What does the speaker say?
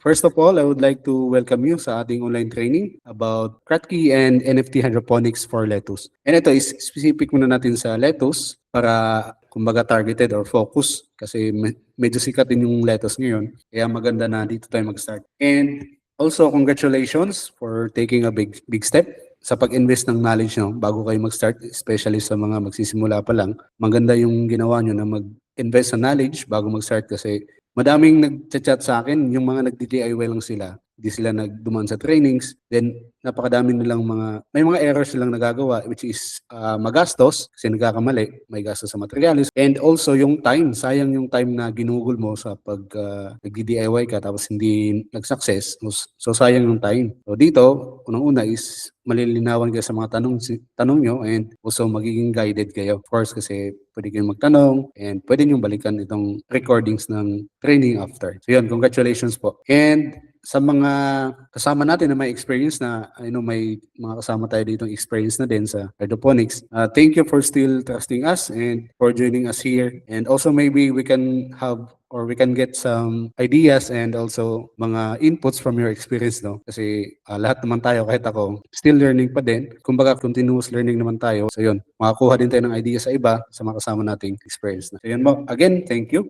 First of all, I would like to welcome you sa ating online training about Kratky and NFT hydroponics for lettuce. And ito is specific muna natin sa lettuce para kumbaga targeted or focus kasi medyo sikat din yung lettuce ngayon. Kaya maganda na dito tayo mag-start. And also, congratulations for taking a big step sa pag-invest ng knowledge nyo bago kayo mag-start, especially sa mga magsisimula pa lang. Maganda yung ginawa nyo na mag-invest sa knowledge bago mag-start kasi madaming nag-chat sa akin, yung mga nag-DIY lang sila. Hindi sila nagdumaan sa trainings. Then, napakadami nilang may mga errors silang nagagawa which is magastos kasi nagkakamali, may gastos sa materials. And also yung time, sayang yung time na ginugol mo sa pag nag-DIY ka tapos hindi nag-success. So, sayang yung time. So, dito, unang-una is malilinawan kayo sa mga tanong nyo and also magiging guided kayo. Of course, kasi pwede kayong magtanong and pwede nyo balikan itong recordings ng training after. So yun, congratulations po. And sa mga kasama natin na may experience na, may mga kasama tayo dito experience na din sa hydroponics. Thank you for still trusting us and for joining us here. And also maybe we can have or we can get some ideas and also mga inputs from your experience, no? Kasi lahat naman tayo, kahit ako, still learning pa din. Kumbaga, continuous learning naman tayo. So yun, makakuha din tayo ng ideas sa iba sa mga kasama nating experience. So yun mo, again, thank you.